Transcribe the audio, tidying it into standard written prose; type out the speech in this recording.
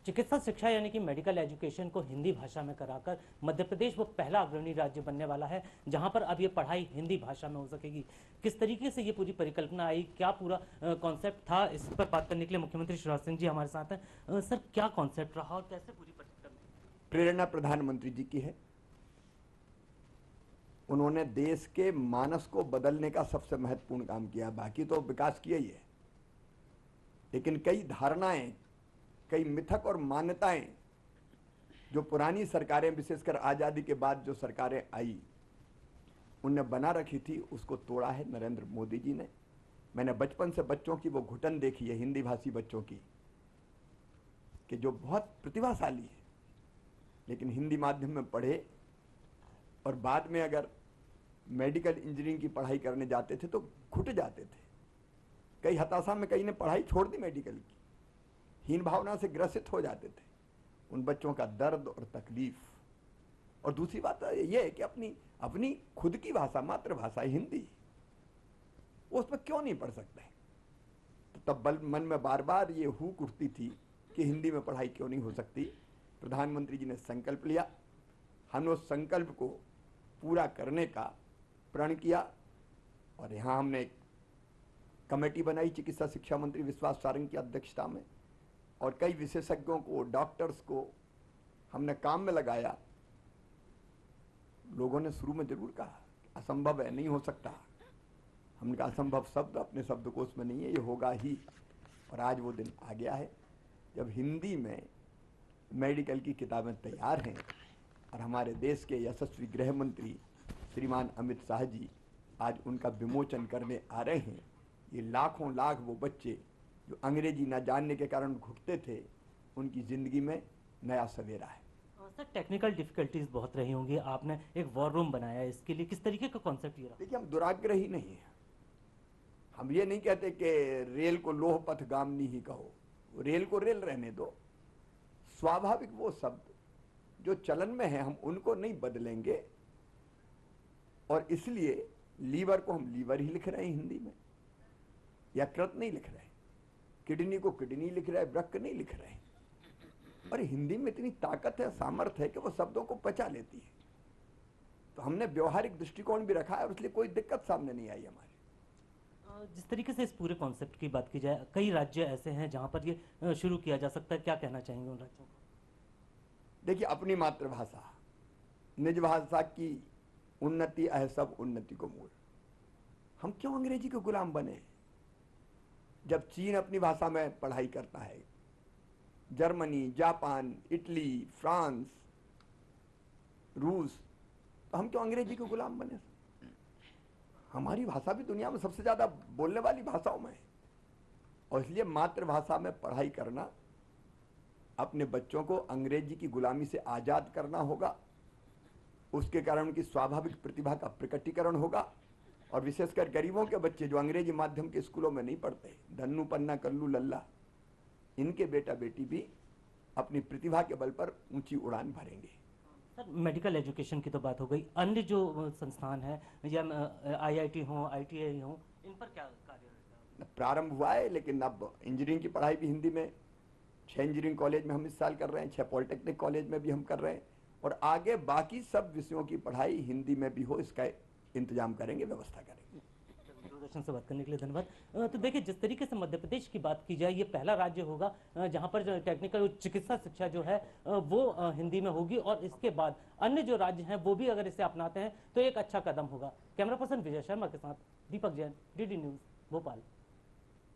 चिकित्सा शिक्षा यानी कि मेडिकल एजुकेशन को हिंदी भाषा में कराकर मध्य प्रदेश वो पहला अग्रणी राज्य बनने वाला है जहां पर अब ये पढ़ाई हिंदी भाषा में हो सकेगी। किस तरीके से ये पूरी परिकल्पना आई, क्या पूरा कॉन्सेप्ट था, इस पर बात करने के लिए मुख्यमंत्री शिवराज सिंह जी हमारे साथ हैं। सर, क्या कॉन्सेप्ट रहा और कैसे पूरी परिकल्पना? प्रेरणा प्रधानमंत्री जी की है। उन्होंने देश के मानस को बदलने का सबसे महत्वपूर्ण काम किया। बाकी तो विकास किया ही है, लेकिन कई धारणाएं, कई मिथक और मान्यताएं जो पुरानी सरकारें, विशेषकर आजादी के बाद जो सरकारें आई, उनने बना रखी थी, उसको तोड़ा है नरेंद्र मोदी जी ने। मैंने बचपन से बच्चों की वो घुटन देखी है, हिंदी भाषी बच्चों की, कि जो बहुत प्रतिभाशाली है लेकिन हिंदी माध्यम में पढ़े और बाद में अगर मेडिकल इंजीनियरिंग की पढ़ाई करने जाते थे तो घुट जाते थे। कई हताशा में कई ने पढ़ाई छोड़ दी मेडिकल की, हीन भावना से ग्रसित हो जाते थे। उन बच्चों का दर्द और तकलीफ। और दूसरी बात यह है कि अपनी खुद की भाषा, मातृभाषा हिंदी, उस पर क्यों नहीं पढ़ सकते? तो तब मन में बार बार ये हुक उठती थी कि हिंदी में पढ़ाई क्यों नहीं हो सकती। प्रधानमंत्री जी ने संकल्प लिया, हमने उस संकल्प को पूरा करने का प्रण किया और यहाँ हमने एक कमेटी बनाई चिकित्सा शिक्षा मंत्री विश्वास सारंग की अध्यक्षता में, और कई विशेषज्ञों को, डॉक्टर्स को हमने काम में लगाया। लोगों ने शुरू में जरूर कहा असंभव है, नहीं हो सकता। हमने कहा असंभव शब्द अपने शब्दकोश में नहीं है, ये होगा ही। और आज वो दिन आ गया है जब हिंदी में मेडिकल की किताबें तैयार हैं और हमारे देश के यशस्वी गृह मंत्री श्रीमान अमित शाह जी आज उनका विमोचन करने आ रहे हैं। ये लाखों लाख वो बच्चे जो अंग्रेजी न जानने के कारण घुटते थे, उनकी जिंदगी में नया सवेरा है। सर, टेक्निकल डिफिकल्टीज बहुत रही होंगी, आपने एक वॉर रूम बनाया, इसके लिए किस तरीके का कॉन्सेप्ट ये रहा? देखिए, हम दुराग्रही नहीं है। हम ये नहीं कहते कि रेल को लोह पथगामिनी ही कहो, रेल को रेल रहने दो। स्वाभाविक वो शब्द जो चलन में है हम उनको नहीं बदलेंगे, और इसलिए लीवर को हम लीवर ही लिख रहे हैं हिंदी में, या कृत नहीं लिख रहे हैं। किडनी को किडनी लिख रहे हैं, वृक्क नहीं लिख रहे हैं। और हिंदी में इतनी ताकत है, सामर्थ्य है कि वो शब्दों को पचा लेती है। तो हमने व्यवहारिक दृष्टिकोण भी रखा है और इसलिए कोई दिक्कत सामने नहीं आई हमारे। जिस तरीके से इस पूरे कॉन्सेप्ट की बात की जाए, कई राज्य ऐसे हैं जहां पर ये शुरू किया जा सकता है, क्या कहना चाहेंगे उन राज्यों को? देखिए, अपनी मातृभाषा, निज भाषा की उन्नति है सब उन्नति को मूल। हम क्यों अंग्रेजी के गुलाम बने? जब चीन अपनी भाषा में पढ़ाई करता है, जर्मनी, जापान, इटली, फ्रांस, रूस, तो हम क्यों अंग्रेजी के गुलाम बने? हमारी भाषा भी दुनिया में सबसे ज्यादा बोलने वाली भाषाओं में है, और इसलिए मातृभाषा में पढ़ाई करना, अपने बच्चों को अंग्रेजी की गुलामी से आजाद करना होगा। उसके कारण उनकी स्वाभाविक प्रतिभा का प्रकटीकरण होगा। और विशेषकर गरीबों के बच्चे जो अंग्रेजी माध्यम के स्कूलों में नहीं पढ़ते, धन्नू पन्ना कल्लू लल्ला, इनके बेटा बेटी भी अपनी प्रतिभा के बल पर ऊंची उड़ान भरेंगे। सर, मेडिकल एजुकेशन की तो बात हो गई, अन्य जो संस्थान है या आईआईटी हो, आईटीआई हो, इन पर क्या कार्य रहता है? प्रारंभ हुआ है, लेकिन अब इंजीनियरिंग की पढ़ाई भी हिंदी में 6 इंजीनियरिंग कॉलेज में हम इस साल कर रहे हैं, 6 पॉलिटेक्निक कॉलेज में भी हम कर रहे हैं, और आगे बाकी सब विषयों की पढ़ाई हिंदी में भी हो, इसका इंतजाम करेंगे, व्यवस्था करेंगे। दूरदर्शन से बात करने के लिए धन्यवाद। तो देखिए, जिस तरीके से मध्य प्रदेश की बात की जाए, ये पहला राज्य होगा जहां पर जो टेक्निकल चिकित्सा शिक्षा जो है वो हिंदी में होगी, और इसके बाद अन्य जो राज्य हैं वो भी अगर इसे अपनाते हैं तो एक अच्छा कदम होगा। कैमरा पर्सन विजय शर्मा के साथ दीपक जैन, डीडी न्यूज, भोपाल।